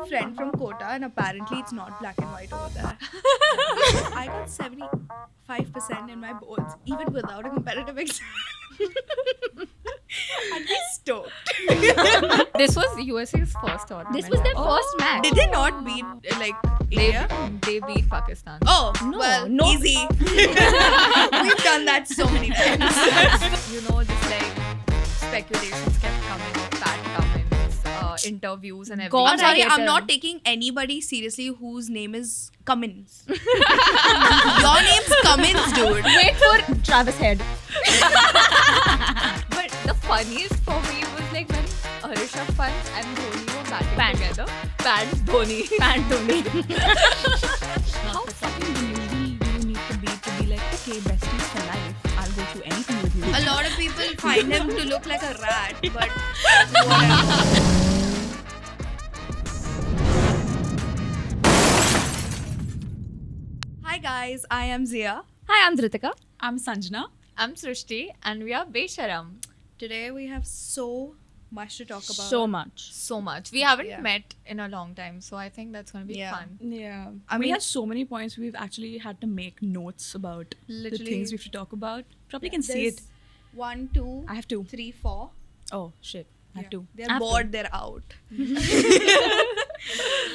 a friend from Kota, and apparently it's not black and white over there. I got 75% in my boards, even without a competitive exam. I'd be stoked. This was USA's first tournament. This was their first match. Did they not beat India? They beat Pakistan. Oh, No, well, no. easy. We've done that so many times. Just like speculations kept coming of Pat Cummins, interviews and everything. God, I'm sorry, I hate I'm him. not taking anybody seriously whose name is Cummins. Your name's Cummins, dude. Wait for Travis Head. But the funniest for me was like when Rishabh Pant and Dhoni were batting Pant. together. Pant Dhoni. Pant Dhoni. How fucking delusional do you need to be like, okay, besties for life. I'll go through anything with you. A lot of people find him to look like a rat, but whatever. Hi guys, I am Zia. Hi, I'm Dhritika. I'm Sanjana. I'm Srishti and we are Besharam. Today we have so much to talk about. So much. So much. We haven't Yeah. met in a long time, so I think that's going to be Yeah. fun. Yeah. I We mean- had so many points. We've actually had to make notes about the Literally. things we have to talk about. Probably can see There's it. 1, 2, I have to. 3, 4. Oh, shit. I have to. They're I have to. bored, they're out.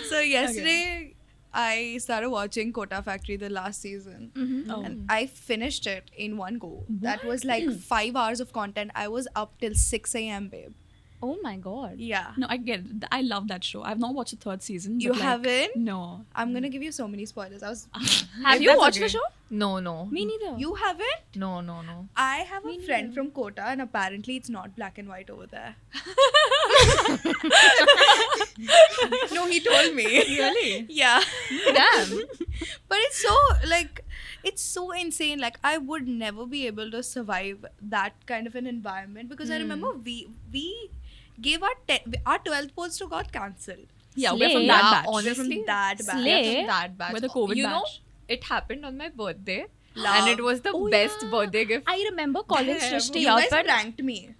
So yesterday I started watching Kota Factory the last season. Oh. And I finished it in one go. That was like 5 hours of content. I was up till 6 a.m., babe. Oh my god. Yeah. No, I get it. I love that show. I've not watched the third season. You but, like, haven't? No. I'm gonna give you so many spoilers. Have If you that's watched okay. the show? No, no. Me neither. You haven't? No. I have a friend from Kota, and apparently it's not black and white over there. No, he told me. Really? Yeah. Damn. But it's so insane. Like, I would never be able to survive that kind of an environment because I remember we gave our 12th boards to got cancelled. Yeah, we're from Slay. that Yeah, batch. honestly, From that batch. Slay. That batch. We're the COVID you know, batch. it happened on my birthday. Love. And it was the Oh, best yeah. birthday gift. I remember calling Damn. Srishti You up guys and pranked me.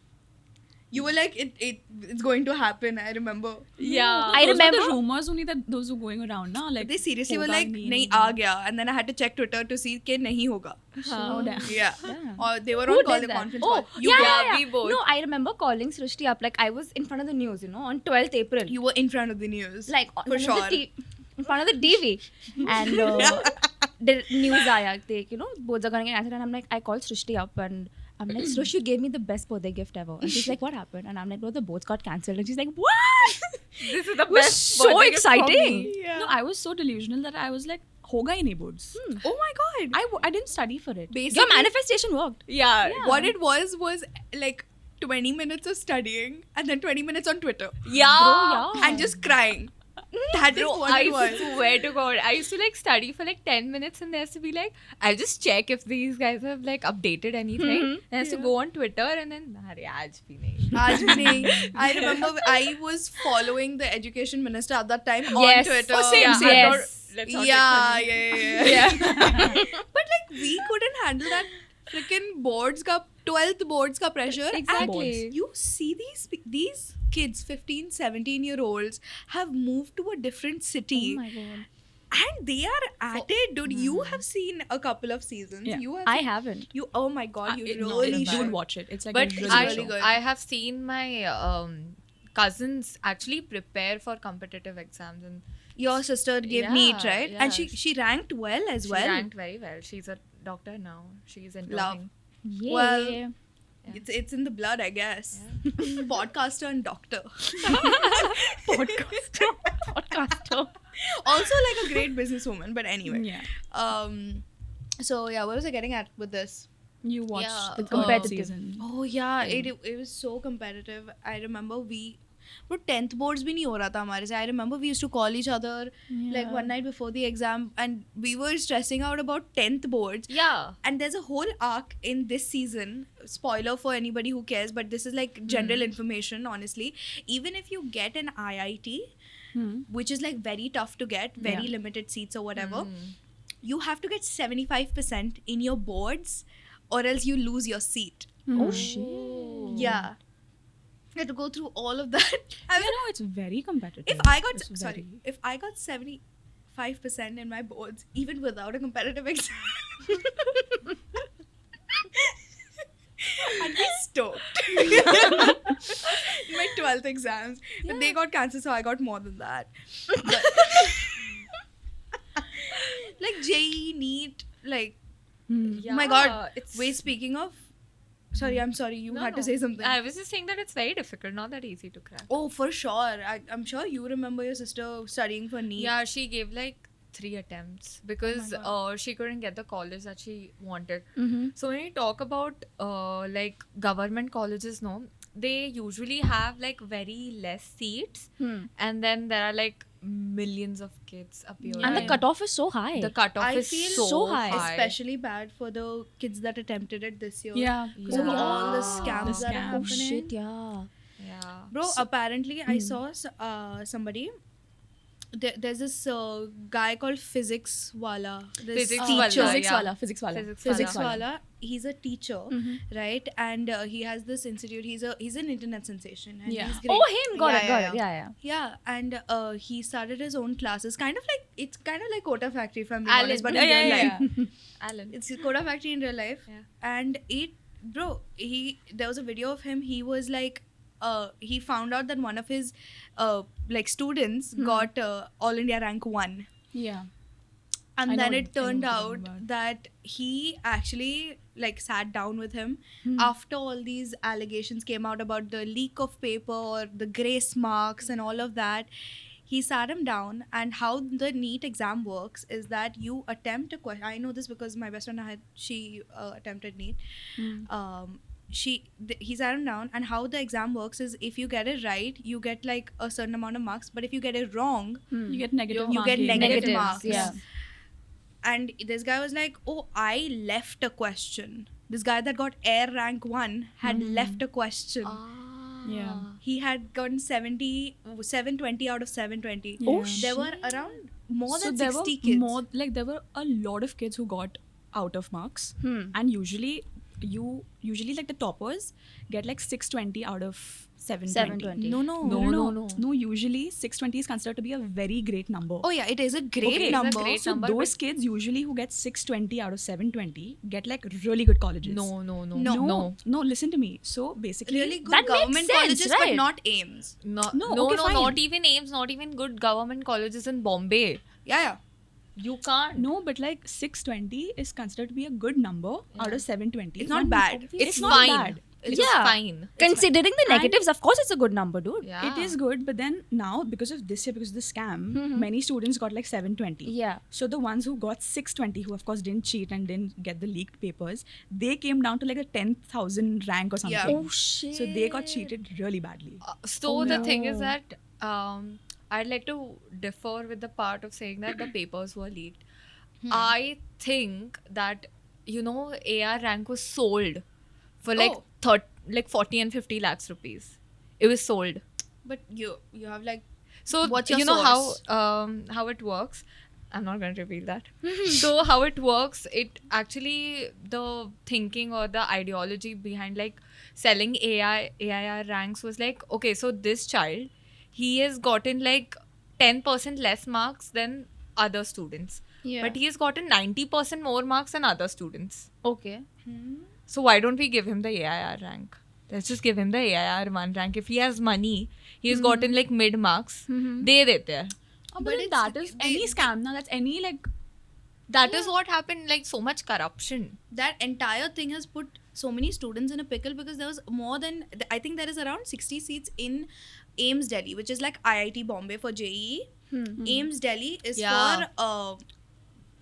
You were like, it's going to happen. I remember. Yeah. I Those were remember- the rumors only that those were going around now. Like They seriously were hoga like, nahi nahi hoga. aa gaya. And then I had to check Twitter to see ke nahi hoga. Oh, damn. Yeah. Damn. Or they were Who on call, did the that? conference Oh, call. You yeah, were. yeah, yeah. we both. No, I remember calling Srishti up. Like, I was in front of the news, on 12th April. You were in front of the news. Like, for in front sure. of the in front of the TV. And the news aaya, both are going to get answered. And I'm like, I called Srishti up and I'm like, Srish, you gave me the best birthday gift ever. And she's like, what happened? And I'm like, bro, the boats got cancelled. And she's like, what? This is the It was best so birthday gift for exciting. me. Yeah. No, I was so delusional that I was like, hoga hi nahi boards. Oh my god. I didn't study for it. Basically, Your manifestation worked. Yeah. what it was like 20 minutes of studying and then 20 minutes on Twitter. Yeah. Bro, yeah. And just crying. That is what I it was. swear to God, I used to like study for like 10 minutes and there has to be like, I'll just check if these guys have like updated anything. And I has to go on Twitter and then, "Arey, aaj bhi nahi." Aaj bhi nahi. I remember I was following the education minister at that time on Yes. Twitter. Oh, same, Yeah, same. I Yes. thought, let's not Yeah, get yeah. funny. But like we couldn't handle that freaking boards ka 12th boards ka pressure. Exactly. And you see these kids, 15, 17-year-olds, have moved to a different city. Oh my god. And they are at it, dude. You have seen a couple of seasons. Yeah. You have I seen- haven't. You, oh my god, you No, really you should. should watch it. It's like But a really I, good show. good. I have seen my cousins actually prepare for competitive exams and Your sister gave Yeah, NEET, right? And yeah. she ranked well as she well. ranked very well. She's a doctor now. She's in Love. learning. Yeah. Well, Yeah. It's in the blood, I guess. Podcaster and doctor. Podcaster. Also like a great businesswoman, but anyway. Yeah. So yeah, what was I getting at with this? You watched Yeah, the competitive. season. Oh yeah, it was so competitive. I remember वो 10th boards भी नहीं हो रहा था हमारे से. I remember we used to call each other like one night before the exam and we were stressing out about 10th boards. Yeah. And there's a whole arc in this season, spoiler for anybody who cares, but this is like general information, honestly. Even if you get an IIT, which is like very tough to get, very Yeah. limited seats or whatever, you have to get 75% in your boards or else you lose your seat. Oh shit. Yeah. I had to go through all of that. I You mean, know, it's very competitive. if I got It's sorry, very- if I got 75% in my boards, even without a competitive exam, I'd be stoked. In my 12th exams, but they got cancelled, so I got more than that. But like JEE, NEET, like Yeah, oh my god. it's Wait, speaking of, sorry, I'm sorry, you No, had to no. say something. I was just saying that it's very difficult, not that easy to crack. Oh, for sure. I'm sure you remember your sister studying for NEET. Yeah, she gave like 3 attempts because she couldn't get the college that she wanted. So when you talk about like government colleges, no, they usually have like very less seats, and then there are like millions of kids appearing. And the cutoff is so high. The cutoff I is feel so high. especially bad for the kids that attempted it this year. Yeah. Because of Yeah. all the scams The that are scams. Oh happening. shit, yeah. Yeah. Bro, apparently I saw somebody. There's this guy called Physics Wala. This Physics teacher. wala, Physics yeah. wala, physics wala. Physics wala. wala. He's a teacher, right? And he has this institute. He's an internet sensation. And Yeah. he's great. Oh, him, got Yeah, it, yeah, got it. Yeah, yeah. Yeah, and he started his own classes. It's kind of like Kota Factory, if I'm being Alan. honest, but Yeah, in real yeah, life. Alan. It's Kota Factory in real life. Yeah. And there was a video of him. He was like, he found out that one of his like students got All India rank 1. Yeah. And I then know- it I know turned what you're out talking about. that he actually like sat down with him after all these allegations came out about the leak of paper or the grace marks and all of that. He sat him down, and how the NEET exam works is that you attempt a question. I know this because my best friend she attempted NEET. He sat him down, and how the exam works is if you get it right, you get like a certain amount of marks. But if you get it wrong, You get negative You get marking. negative Negatives, marks. yeah. And this guy was like, oh, I left a question. This guy that got air rank 1 had left a question. Yeah. He had gotten 720 out of 720. Oh, There were around more So than there 60 were kids. more, like there were a lot of kids who got out of marks, and usually like the toppers get like 620 out of 720. 720. No. Usually 620 is considered to be a very great number. Oh yeah, it is a great Okay, it's a number. great So number, those kids usually who get 620 out of 720 get like really good colleges. No. No, listen to me. So basically, Really good That makes government sense, colleges, but right? not AIMS. No, okay, fine. not even AIMS, not even good government colleges in Bombay. Yeah. You can't. no, but like 620 is considered to be a good number out of 720. It's not bad. It's not fine. bad. It's Yeah. fine. Considering the negatives, of course, it's a good number, dude. Yeah. It is good, but then now because of this year, because of the scam, many students got like 720. Yeah. So the ones who got 620, who of course didn't cheat and didn't get the leaked papers, they came down to like a 10,000 rank or something. Yeah. Oh shit. So they got cheated really badly. So the thing is that I'd like to differ with the part of saying that the papers were leaked. I think that AR rank was sold for like Oh. 40 and 50 lakhs rupees. It was sold. But you have like, So What's your you know source? how it works. I'm not going to reveal that. So how it works, it actually the thinking or the ideology behind like selling AIR ranks was like, okay, so this child, he has gotten like 10% less marks than other students. Yeah. But he has gotten 90% more marks than other students. Okay. So why don't we give him the AIR rank? Let's just give him the AIR 1 rank. If he has money, he's gotten like mid marks. De dete hai. But But then it's- that is they- any scam. Now that's any like That is what happened, like so much corruption. that entire thing has put so many students in a pickle because there was more than, I think there is around 60 seats in AIMS Delhi, which is like IIT Bombay for JEE. AIMS Delhi is Yeah. for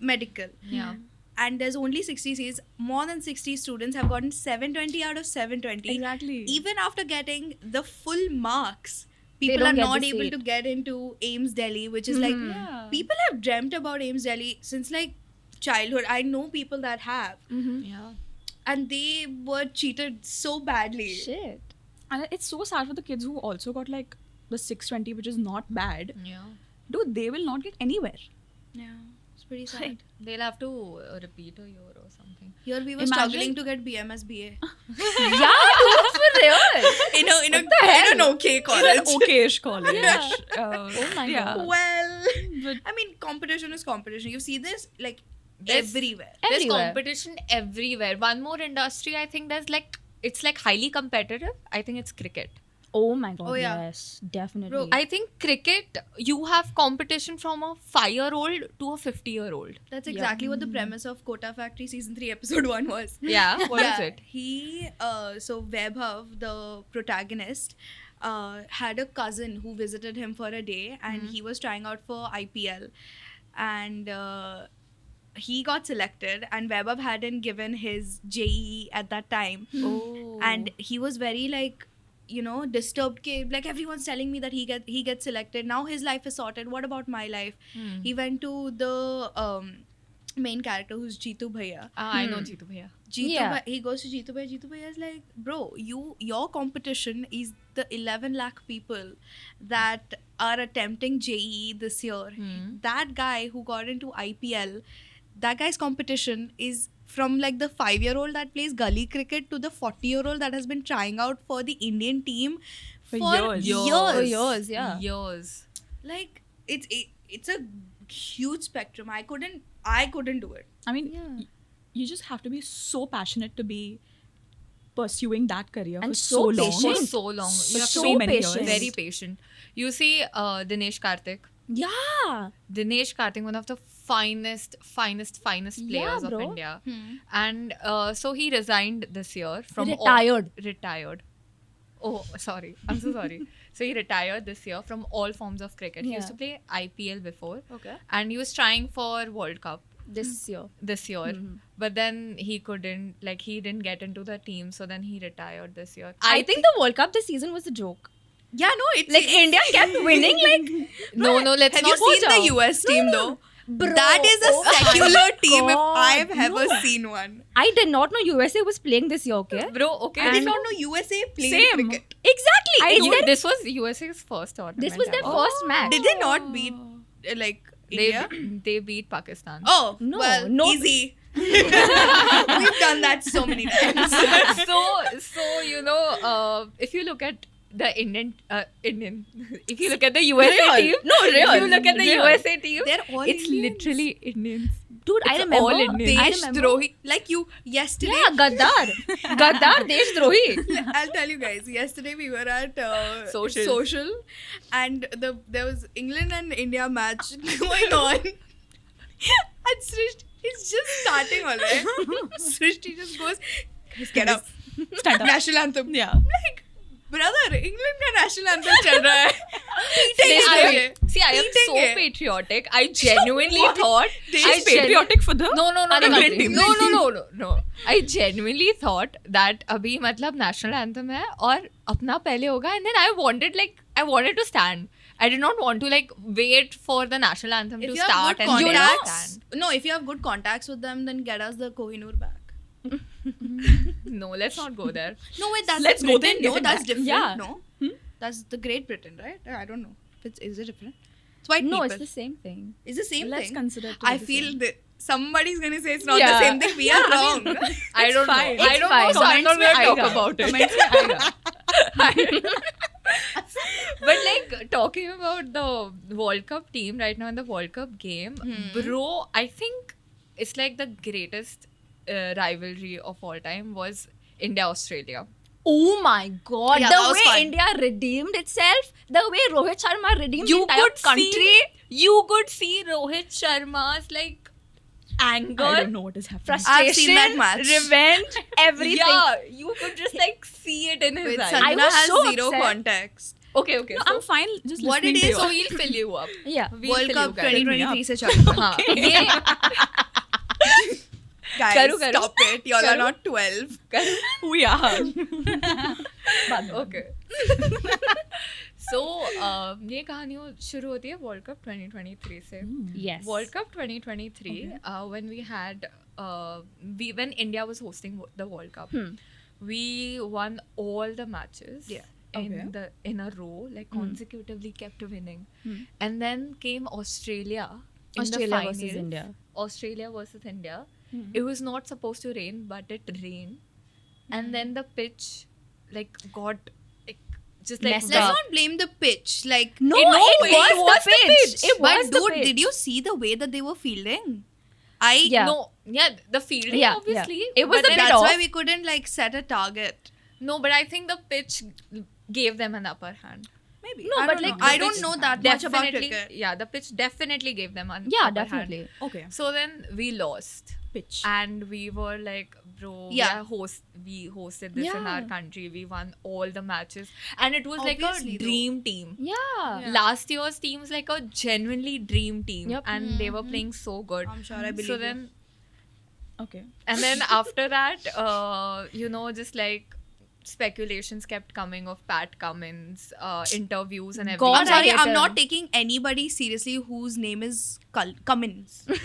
medical. Yeah. And there's only 60 seats. More than 60 students have gotten 720 out of 720. Exactly. Even after getting the full marks, people don't are get not the able seat. to get into AIMS Delhi, which is like, Yeah. people have dreamt about AIMS Delhi since like childhood. I know people that have. Yeah. And they were cheated so badly. Shit. And it's so sad for the kids who also got like the 620, which is not bad. Yeah. Dude, they will not get anywhere. Yeah. pretty sad. They'll have to repeat a year or something. Here we were Imagine- struggling to get BMS BA Yeah, dude, for real. in an okay college. Okay-ish college. Oh my yeah. God. Well, But- I mean, competition is competition. You see this like There's- everywhere. There's Everywhere. competition everywhere. One more industry I think there's like, it's like highly competitive. I think it's cricket. Oh my God. Oh, yeah. Yes, definitely. Bro, I think cricket, you have competition from a 5-year-old to a 50-year-old. That's exactly what the premise of Kota Factory season 3 episode 1 was. Yeah, what is Yeah, it? He, so Vaibhav, the protagonist, had a cousin who visited him for a day, and he was trying out for IPL, and he got selected, and Vaibhav hadn't given his JEE at that time, Oh. and he was very like, you know, disturbed. Like everyone's telling me that he gets selected. Now his life is sorted. What about my life? He went to the main character who's Jeetu Bhaiya. I know Jeetu Bhaiya. Yeah. He goes to Jeetu Bhaiya. Jeetu Bhaiya is like, bro, your competition is the 11 lakh people that are attempting JEE this year. That guy who got into IPL, that guy's competition is from like the 5-year-old that plays gully cricket to the 40-year-old that has been trying out for the Indian team For for years. years. For years, yeah. Years. Like it's a huge spectrum. I couldn't do it. I mean, Yeah. you just have to be so passionate to be pursuing that career And for so so long. For patient. so long. For You have so to be many years. patient. very patient. You see Dinesh Karthik. Yeah. Dinesh Karthik, one of the finest players Yeah, of bro. India. And so he resigned this year from retired. Oh, sorry. I'm so sorry. So he retired this year from all forms of cricket. He used to play IPL before. Okay. And he was trying for World Cup This year. this year. But then he couldn't, like he didn't get into the team. So then he retired this year. I think the World Cup this season was a joke. Yeah, no, it's Like India kept winning. Like No, let's Have not you seen go the down. US team though? Bro, That is a oh my secular team if God. I've ever seen one. I did not know USA was playing this year. Okay. Bro, okay. I did And- not know USA played Same. cricket. Exactly. I It's knew their- this was USA's first tournament. this was their ever. first match. Did they not beat like India? They beat Pakistan. Oh, No, well, no. easy. We've done that so many times. so you know, if you look at the Indian, if you look at the USA Real. team, No, real. If you look at the Real. USA team, They're all it's Indians. literally Indians. Dude, I It's remember. all Indian. I Desh remember. Drohi. Like you, yesterday. Yeah, Gaddar, Desh Drohi. I'll tell you guys. Yesterday we were at Social. and there was England and India match going on, and Srishti is just starting alright. Srishti just goes, "Guys, get up, Stand up. national anthem." Yeah. I'm like, brother, England का national anthem चल रहा है. पीटेंगे. See, I am so पीटेंगे. patriotic. I genuinely thought. She's patriotic for the No. Other England country. team. No. I genuinely thought that अभी मतलब national anthem है और अपना पहले होगा, and then I wanted to stand. I did not want to like wait for the national anthem If to you have start good and then contacts, stand. no, if you have good contacts with them, then get us the Kohinoor back. No, let's not go there. No, wait, that's Let's the go there Britain. and No, get it that's back. different. Yeah. No, that's the Great Britain, right? I don't know. Is it different? It's white No, people. it's the same thing. It's the same Let's thing. consider it to I be the feel same. that somebody's gonna say it's not Yeah. the same thing. We are wrong. I don't fine. know. I It's don't fine. know, so I'm not Comments going to में talk आएगा. about it. Comments में आएगा. But like talking about the World Cup team right now in the World Cup game, bro, I think it's like the greatest rivalry of all time was India-Australia. Oh my God! Yeah, the that was way fun. India redeemed itself, the way Rohit Sharma redeemed the You entire could country. you could see Rohit Sharma's like anger, I don't know what is happening. Frustration, I've seen that match. revenge, everything. Yeah, you could just like see it in his Wait, eyes. I Sanjana was has so zero upset. context. Okay. No, so I'm fine. Just What listening it to is, you. so we'll fill you up. Yeah. We'll World fill Cup you guys. 2023 से चल रहा है. हाँ, ये Guys, करो. stop it. Y'all are करो. not 12. We are. Okay so ये कहानी शुरू होती है वर्ल्ड कप 2023 से. Yes. World Cup 2023 when we had when India was hosting the World Cup, we won all the matches. Yeah. In a row, like consecutively kept winning. And then came Australia in Australia the versus finals, India. Australia versus India, it was not supposed to rain, but it rained, and then the pitch like got like just like Messed Let's up. not blame the pitch. Like, No, No, it it was was the the pitch. pitch. It but was the dude, pitch. did you see the way that they were fielding? Yeah. No, yeah, the fielding Yeah, obviously. yeah. It was but a then- bit That's why off. we couldn't like set a target. No, but I think the pitch gave them an upper hand. Maybe. No, I but don't like know. I the don't pitch know that much about Definitely, cricket. yeah, the pitch definitely gave them an Yeah, upper definitely. hand. Okay. So then we lost, Pitch. and we were like, bro, Yeah. we hosted this in our Yeah. country. We won all the matches, and it was like Obviously, a though. dream team. Yeah. Yeah. Last year's team was like a genuinely dream team, Yep. and they were playing so good. I'm sure I believe So you. then, Okay. and then after that, you know, just like speculations kept coming of Pat Cummins, interviews and everything. God, I'm sorry, I hate I'm not him. taking anybody seriously whose name is Cummins. Your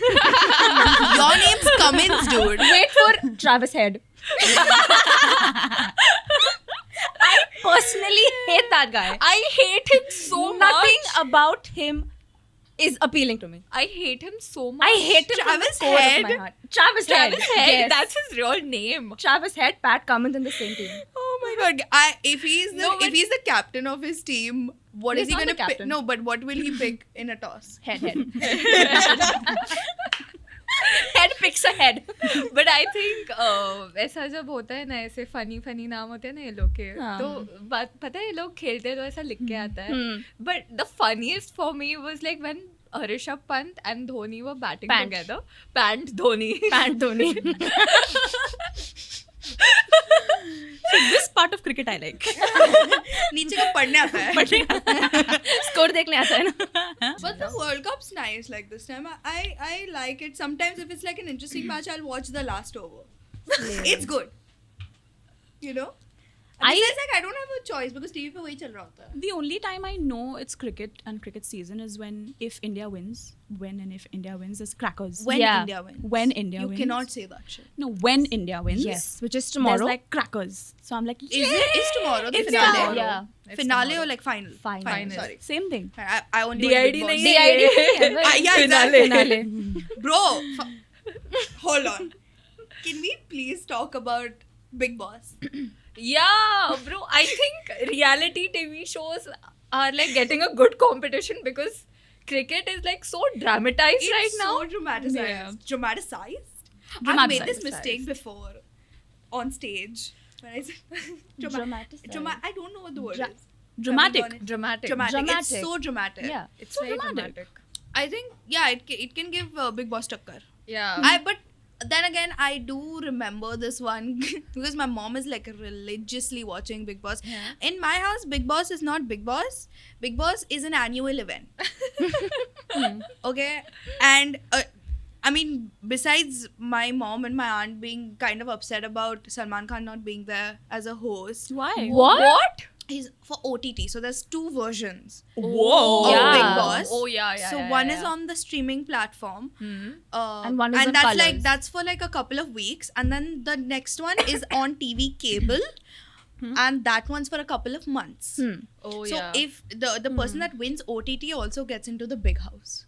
name's Cummins, dude. Wait for Travis Head. I personally hate that guy. I hate him so Nothing much. about him is appealing to me. I hate him so much. I hate him Travis from the core of Head? my heart. Travis Head. Travis Head. Yes. That's his real name. Travis Head, Pat Cummins in the same team. Oh my god! If he's the No, but- if he's the captain of his team, what He's is he not gonna the pick? captain. No, but what will he pick in a toss? Head. Head picks a head. But I think ऐसा जब होता है ना ऐसे funny funny नाम होते हैं ना ये लोग के हाँ. तो बात पता है ये लोग खेलते हैं तो ऐसा लिख के आता है. Hmm. But the funniest for me was like when Rishabh Pant and Dhoni were batting Pant. together. Pant Dhoni. Pant Dhoni. So this part of cricket I like. नीचे का पढ़ने आता है. Score देखने आता है ना. But the World Cup's nice. Like this time, I like it. Sometimes if it's like an interesting match, I'll watch the last over. It's good. You know. Besides, like I don't have a choice because TV पे वही चल रहा होता है. The only time I know it's cricket and cricket season is when if India wins. When and if India wins is crackers. When Yeah. India wins. When India you wins. cannot say that shit. No, when India wins. Yes, which is There's tomorrow. like crackers. So I'm like, Is it? Is tomorrow the It's finale? tomorrow. Yeah. It's Finale tomorrow. or like final? Final. Sorry. same thing. I only DID watch Big Boss. नहीं DID है. Yeah, Finale. exactly. Bro, hold on. Can we please talk about Big Boss? Yeah, bro. I think reality TV shows are like getting a good competition because cricket is like so dramatized It's right now. so dramatized. Yeah. Dramatized? I've Dramatized. made this mistake before on stage. When I said Dramatized. I don't know what the word Dra- is. Dramatic. Having gone in- Dramatic. Dramatic. It's Dramatic. so dramatic. Yeah. It's So very dramatic. dramatic. I think, yeah, it can give Big Boss tucker. Yeah. But then again, I do remember this one because my mom is like religiously watching Big Boss. Yeah. In my house, Big Boss is not Big Boss. Big Boss is an annual event. Okay? And I mean, besides my mom and my aunt being kind of upset about Salman Khan not being there as a host, Why? What? he's for OTT. So there's two versions Whoa. of Yeah. Big Boss. Oh yeah, yeah. So yeah, one yeah, is yeah. on the streaming platform, And one is on that's Colours. like that's for like a couple of weeks, and then the next one is on TV cable, and that one's for a couple of months. Oh So yeah. if the person that wins OTT also gets into the big house,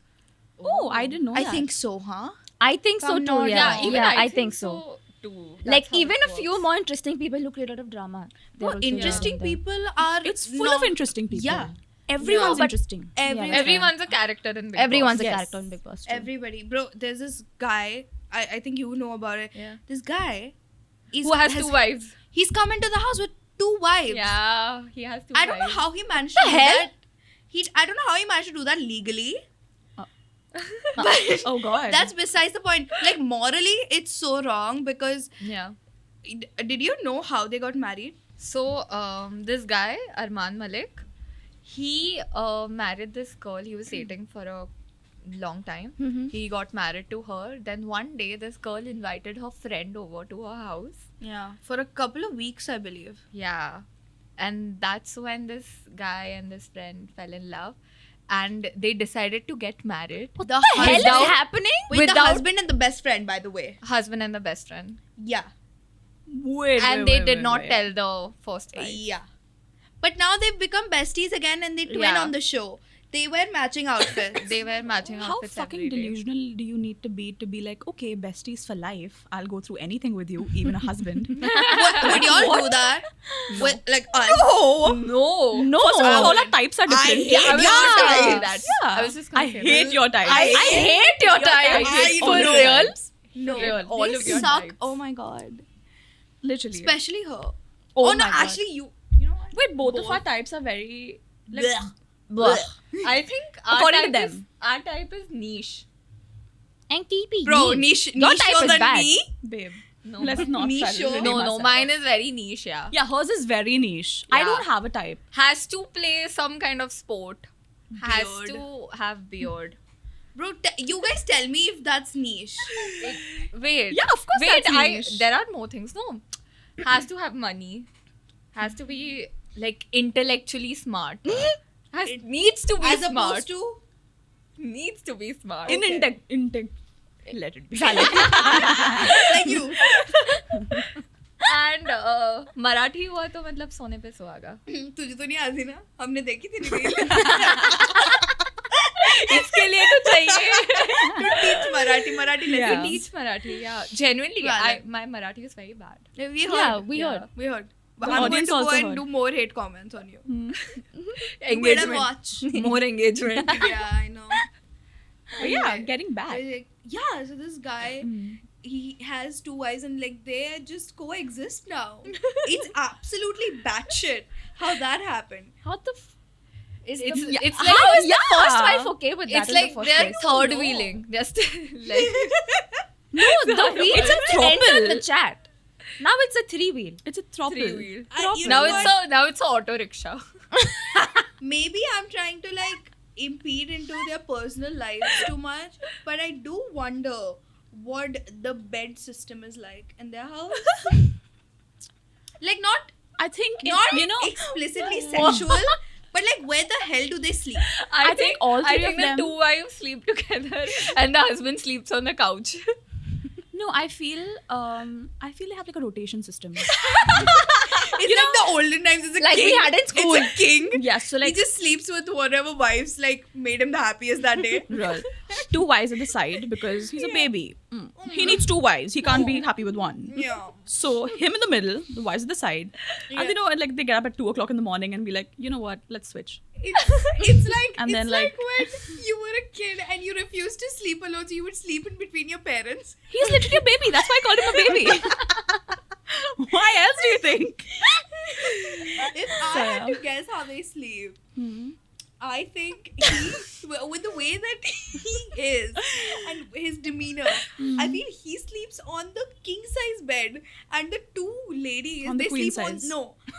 Oh, I didn't know I that. think so, huh? I think so Come too. on. Yeah, even yeah, I think so. Too. Like That's how even it a few works. more interesting people who create a lot of drama. They're No, also interesting there. people are. It's full not- of interesting people. Yeah. Everyone's but- interesting. Every, Yeah. Everyone's a character in Big Everyone's Boss. a Yes. character on Big Boss. Too. everybody, bro. There's this guy. I think you know about it. Yeah. This guy. Is, Who has two wives? He's come into the house with 2 wives. Yeah, he has two I don't know wives. how he managed The to do hell? that. I don't know how he managed to do that legally. Oh God. That's besides the point. Like morally, it's so wrong because Yeah. did you know how they got married? So this guy Arman Malik, he married this girl he was dating for a long time. Mhm. He got married to her. Then one day, this girl invited her friend over to her house. Yeah, for a couple of weeks, I believe. Yeah, and that's when this guy and this friend fell in love, and they decided to get married. The The hell is husband, happening? with the husband and the best friend, by the way. Husband and the best friend, Yeah, and they did not tell the first wife. yeah. But now they've become besties again, and they twin Yeah. on the show. They wear matching outfits. They wear matching How outfits fucking every day. delusional do you need to be like, okay, besties for life. I'll go through anything with you, even a husband. Would y'all do that? With, like us? No. No, first of all our types are different. hate I was just your gonna say types. that. Yeah. I was just gonna I say hate that. your types. I hate your type. I For know. real? No. Real. All They of your suck. types. Oh my god. Literally. Especially her. Oh no, my God. actually you know what? Wait, both of our types are very like. Blech. Blah. I think our According to type them. our type is niche. And TP. Bro, niche Your type is than bad. me. Babe, No. let's not Niche try to show. redeem No, ourselves. mine is very niche, yeah. Yeah, hers is very niche. I Yeah. don't have a type. Has to play some kind of sport. Has Beard. to have beard. Bro, you guys tell me if that's niche. Wait. Yeah, of course Wait, that's niche. there are more things. No. Has to have money. Has to be like intellectually smart. Needs to be As smart. opposed to Needs to be smart. In intake. Let it be. like you. And Marathi हुआ तो मतलब सोने पे सुहागा. तुझे तो नहीं आती ना? हमने देखी थी reel. इसके लिए तो चाहिए. To teach Marathi Yeah. lessons. Teach Marathi, yeah. Genuinely, Yeah, my Marathi is very bad. We heard. Yeah, we Yeah. heard. We heard. But The I'm going audience to go also and heard. do more hate comments on you. You better Engagement. watch. More engagement. Yeah, I know. But yeah, Anyway, getting back. like, yeah, so this guy, he has two wives and like they just coexist now. It's absolutely batshit how that happened. How the It's yeah, like how is the yeah. first wife okay with that it's in like the first they're place? third No. wheeling. Just like No, the wheel It's a throuple. entered the chat. Now it's a three wheel. It's a throuple. three wheel. You Now know it's a auto rickshaw. Maybe I'm trying to like impede into their personal lives too much, but I do wonder what the bed system is like in their house. Like not I think explicitly sexual, but like where the hell do they sleep? I think all three I of think them- the two wives sleep together and the husband sleeps on the couch. No, I feel they have like a rotation system. It's like the olden times. It's a Like king. we had in school. It's a king. Yeah, so He like just sleeps with whatever wives like made him the happiest that day. Real. Two wives at the side because he's a baby. He needs two wives. He can't be happy with one. Yeah. So him in the middle, the wives at the side, Yeah. and they know like they get up at 2:00 in the morning and be like, you know what, let's switch. It's like And it's then, like like- when you were a kid and you refused to sleep alone, so you would sleep in between your parents. He's literally a baby. That's why I called him a baby. Why else do you think? If I had to guess how they sleep, I think with the way that he is and his demeanor, I feel he sleeps on the king size bed, and the two ladies On the they queen sleep size.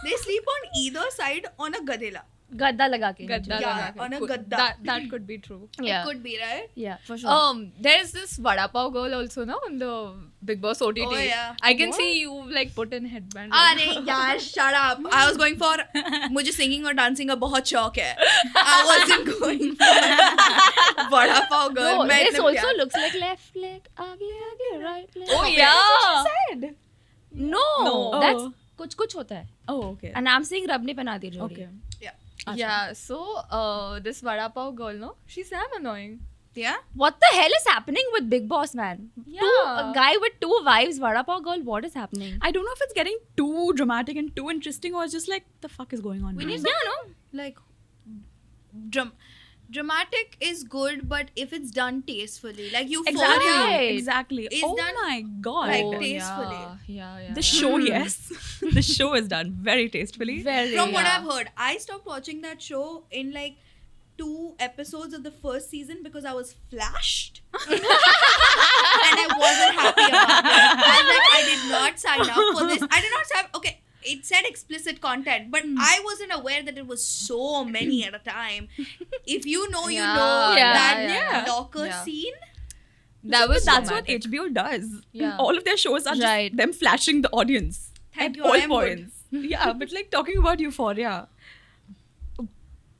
they sleep on either side on a gadela. Gadda laga ke. Gadda Yeah, laga ke. on a Could- gadda. That could be true. Yeah. It could be, right? Yeah, for sure. There's this Vada Pav girl also now on the Big Boss OTT. Oh, yeah. I can see you like put in headband. अरे यार shut up. I was going for मुझे singing और dancing का बहुत शौक है. I wasn't going for vada pav girl. No, मैं this इतना also प्यार- looks like left leg, आगे, right leg. Oh yeah. said. No, No. that's Oh. कुछ होता है. Oh, okay. And I'm saying रब ने बना दी जोड़ी. Okay. Yeah. So this Vada Pav girl, no, she's damn annoying. Yeah. What the hell is happening with Big Boss, man? Yeah. A guy with two wives, Vada Pav girl, what is happening? I don't know if it's getting too dramatic and too interesting or it's just like the fuck is going on. We now? need like dramatic is good, but if it's done tastefully, like Euphoria, Exactly. Right. Exactly. Is Oh done my god. like Oh, tastefully. Yeah. The show, yes. The show is done very tastefully. Very. From what Yeah. I've heard, I stopped watching that show in like 2 episodes of the first season because I was flashed and I wasn't happy about it. I was like, I did not sign up for this. I did not sign. Okay, it said explicit content, but I wasn't aware that it was so many at a time. If you know, you Yeah, know yeah, that yeah. locker Yeah. scene. That was That's dramatic. what HBO does. Yeah. All of their shows are just Right. them flashing the audience Thank at you, I all am good. points. Yeah, but like talking about Euphoria,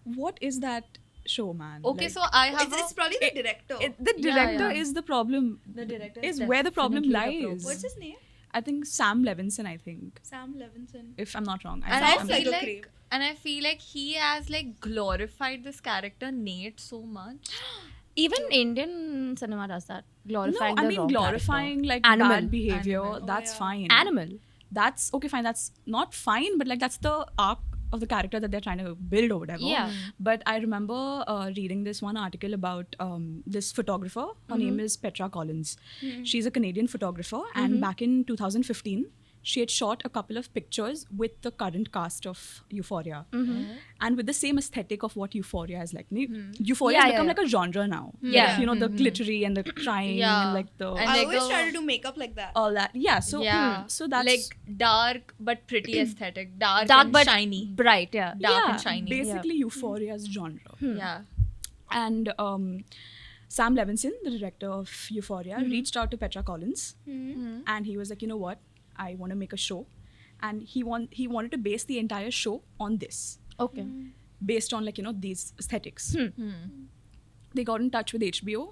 what is that show, man? Okay, Like, so I have It's probably the director. the director yeah. is the problem. The director Is where the problem definitely the lies. problem. What's his name? I think Sam Levinson. I think Sam Levinson. if I'm not wrong. And Sounds I like feel a like creep. And I feel like he has like glorified this character Nate so much. Even Indian cinema does that. Glorifying No, I the mean wrong glorifying character. like Animal. bad behavior. Animal. That's yeah. fine. Animal. That's okay, fine. That's not fine, but like that's the arc of the character that they're trying to build or whatever. Yeah. But I remember reading this one article about this photographer. Her name is Petra Collins. She's a Canadian photographer, and back in 2015, she had shot a couple of pictures with the current cast of Euphoria, and with the same aesthetic of what Euphoria is like. Euphoria Yeah, has yeah, become yeah. like a genre now. Yeah. You know, the glittery and the crying Yeah. and like the And I like always the- try to do makeup like that. all that. Yeah. So so that's like dark but pretty aesthetic. Dark Dark and but shiny. bright, yeah. Dark yeah, and shiny. basically Euphoria's genre. Yeah. And Sam Levinson, the director of Euphoria, reached out to Petra Collins, and he was like, you know what, I want to make a show, and he wanted to base the entire show on this, Okay. based on like, you know, these aesthetics. They got in touch with HBO,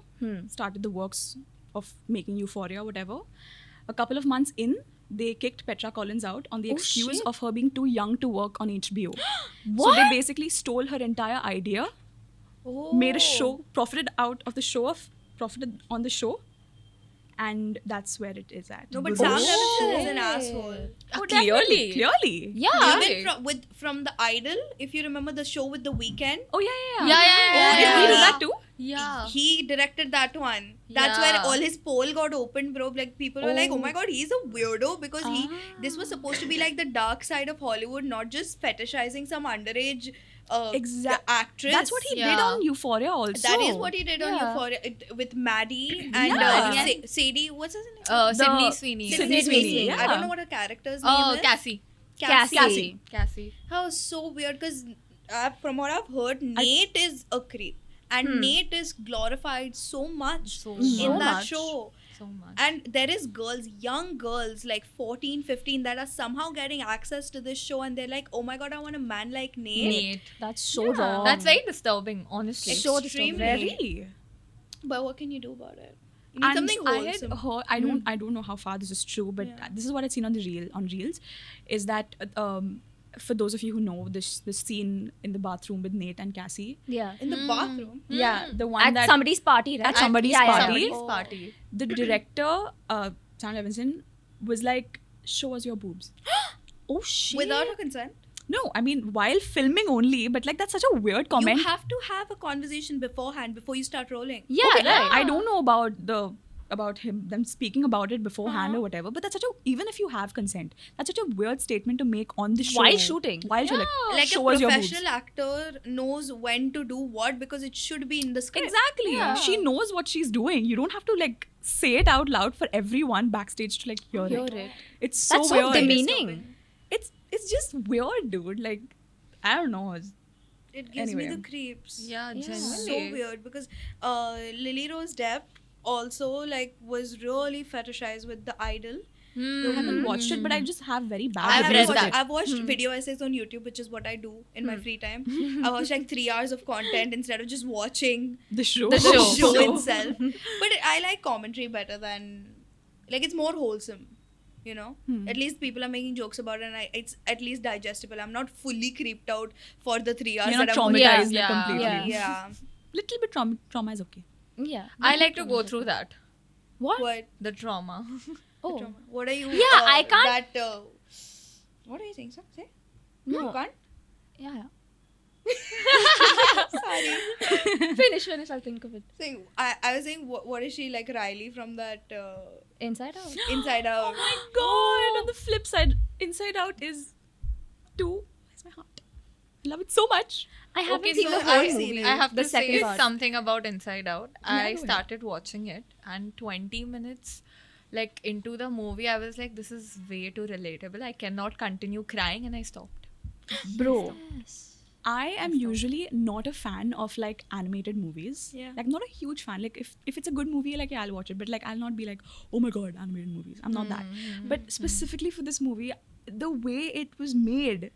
started the works of making Euphoria, whatever. A couple of months in, they kicked Petra Collins out on the excuse shit. of her being too young to work on HBO. So they basically stole her entire idea, made a show, profited on the show, and that's where it is at. No, but Sam Levinson is an asshole. Clearly. Yeah. Even from The Idol, if you remember the show with The Weeknd, Oh yeah. Yeah, yeah, Did yeah. he do that too? Yeah. he directed that one. That's Yeah. where all his poll got opened, bro. Like people were like, "Oh my god, he's a weirdo," because this was supposed to be like the dark side of Hollywood, not just fetishizing some underage actress. That's what he did Yeah. on Euphoria also. That is what he did on Yeah. Euphoria with Maddie and Yeah. Sadie. What's his name? Sydney Sweeney. Sydney Sweeney, I yeah. don't know what her character's name Oh, is. Cassie. Cassie. Cassie. That was so weird because from what I've heard, Nate is a creep. And Nate is glorified so much So in that much. show. So much. And there is girls, young girls like 14, 15 that are somehow getting access to this show and they're like, oh my god, I want a man like Nate. Nate. That's so wrong. That's very disturbing, honestly. So Extremely. Very. But what can you do about it? You need And something I had wholesome. heard, I don't know how far this is true, but this is what I've seen on Reels, is that for those of you who know this scene in the bathroom with Nate and Cassie, Yeah. In the bathroom. yeah, the one At that somebody's party, right? At somebody's yeah, yeah, party. yeah. Somebody's party. the director Sam Levinson was like, show us your boobs. Oh shit. Without her consent. No, I mean while filming only, but like that's such a weird comment. You have to have a conversation beforehand before you start rolling. Yeah, Okay, right. I don't know about them speaking about it beforehand or whatever, but that's even if you have consent, that's such a weird statement to make on the show While shooting. While you're Like show a us your boobs. professional actor knows when to do what because it should be in the script. Exactly. Yeah. She knows what she's doing. You don't have to like say it out loud for everyone backstage to like hear it. It's so That's weird. so demeaning. It's just weird, dude. Like I don't know. It gives me Anyway. the creeps. Yeah, Yeah. genuinely. So weird because Lily Rose Depp also like was really fetishized with The Idol. I haven't watched it, but I just have very bad I've reviews watched, of it. I've watched video essays on YouTube, which is what I do in my free time. I watch like 3 hours of content instead of just watching The show. the show itself. But I like commentary better than like it's more wholesome. You know, at least people are making jokes about it, and it's at least digestible. I'm not fully creeped out for the 3 hours You're not that I'm watching. traumatized Yeah. completely. Yeah. Yeah. Little bit trauma is okay. Yeah. I like to go through that. What? What? The trauma. Oh. Trauma. What are you? Yeah, I can't- That. What are you saying, sir? Say. No. You can't. Yeah. Sorry. Finish. I'll think of it. Saying. I was saying. What is she like, Riley from that Inside Out. Inside Out? Oh my god! On the flip side, Inside Out is 2. Where's my heart? I love it so much. I haven't Okay, seen so the whole I've seen movie. it. I have the to second say part. something about Inside Out. I go ahead. started watching it, and 20 minutes like into the movie, I was like, this is way too relatable. I cannot continue crying, and I stopped. Bro, I am usually not a fan of like animated movies. Yeah. Like not a huge fan. Like if it's a good movie, like yeah, I'll watch it. But like I'll not be like, oh my god, animated movies. I'm not that. But specifically for this movie, the way it was made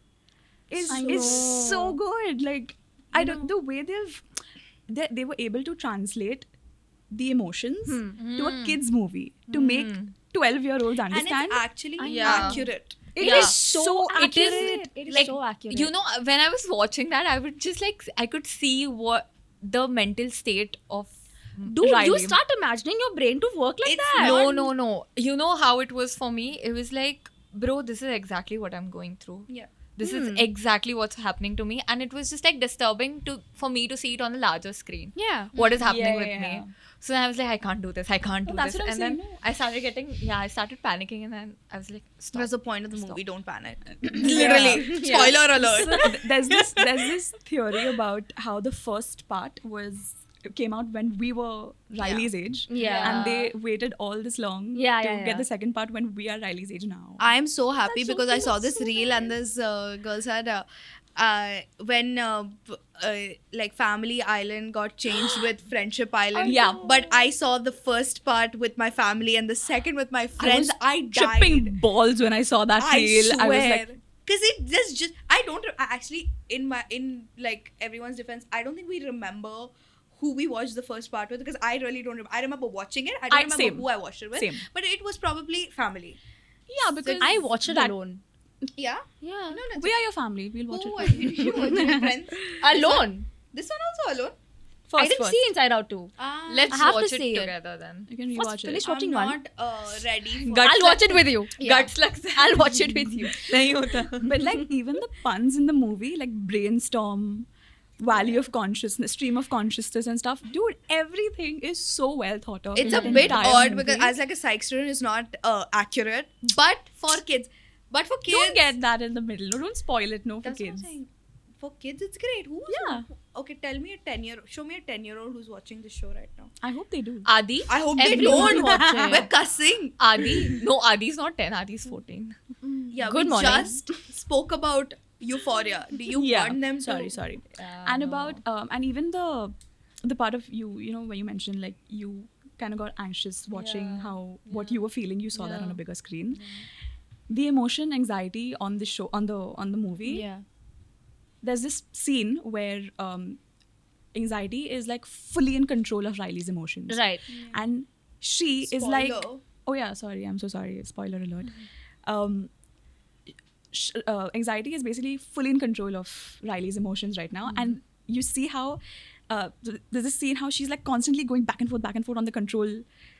is I so know. good. Like I don't the way they were able to translate the emotions to a kids movie to make 12-year-olds And understand. it's actually Yeah. accurate. It Yeah. is so It is accurate. It is like, so accurate. you know, when I was watching that, I would just like, I could see what the mental state of Dude, Riley. you start imagining your brain to work like It's that. No. You know how it was for me? It was like, bro, this is exactly what I'm going through. Yeah. This is exactly what's happening to me. And it was just like disturbing for me to see it on a larger screen. Yeah. What is happening with Yeah. me? So then I was like, I can't do this. I can't do that's this. what I'm And saying, then no. I started panicking, and then I was like, stop. That's the point of the Stop. movie. Don't panic. Literally. Spoiler alert. There's this theory about how the first part came out when we were Riley's age. Yeah. And they waited all this long Yeah, to yeah, yeah. get the second part when we are Riley's age now. I'm so happy That's so because I cute, saw this so reel and this girl said when like Family Island got changed with Friendship Island. Yeah. But I saw the first part with my family and the second with my friends. I died. tripping balls when I saw that I reel. swear. I was like, because it just I don't I actually in like everyone's defense, I don't think we remember who we watched the first part with, because I really don't remember. I remember watching it. I don't remember same. who I watched it with. Same. But it was probably family. yeah, because I watch it that- alone. Yeah. Yeah. No, no. We are your family. We'll watch Who it. are you with your friends? Alone. This one also alone. I didn't see Inside Out 2. Let's I have watch to it see it. together then. You can First rewatch finish it. watching I'm one. not ready for Guts I'll watch it with you. Guts like that. I'll watch it with you. Nahi hota. But like even the puns in the movie, like brainstorm, valley of consciousness, stream of consciousness and stuff, dude, everything is so well thought of. It's in a the bit entire odd movie. because as like a psych student, it's not accurate. But for kids, Don't get that in the middle. No, don't spoil it. No, for That's what I'm kids. saying. For kids, it's great. Yeah. Okay, show me a 10-year-old who's watching this show right now. I hope they do. Adi? I hope they Everyone don't. watch it. We're cussing. Adi? No, Adi's not 10. Adi's 14. Yeah, Good we morning. just spoke about Euphoria. Do you want them to? Sorry. And about and even the part of you know, when you mentioned like you kind of got anxious watching how what you were feeling, you saw that on a bigger screen. The emotion, anxiety on the show, on the movie. Yeah. There's this scene where anxiety is like fully in control of Riley's emotions. Right. And she is like, Spoiler. oh yeah, sorry, I'm so sorry, spoiler alert. Anxiety is basically fully in control of Riley's emotions right now, and you see how there's a scene how she's like constantly going back and forth on the control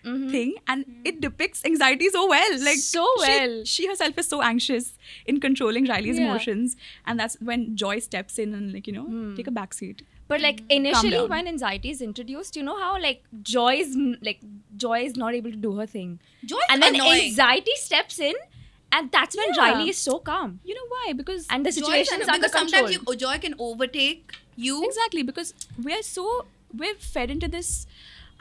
thing, and it depicts anxiety so well. Like So well. she herself is so anxious in controlling Riley's Yeah. emotions, and that's when Joy steps in and like, you know, take a back seat. But like initially down. when anxiety is introduced, you know how like Joy is not able to do her thing. Joy And then annoying. anxiety steps in, and that's when Yeah. Riley is so calm. You know why? Because And the Joy is situation is under because sometimes control. Joy can overtake you. exactly, because we're fed into this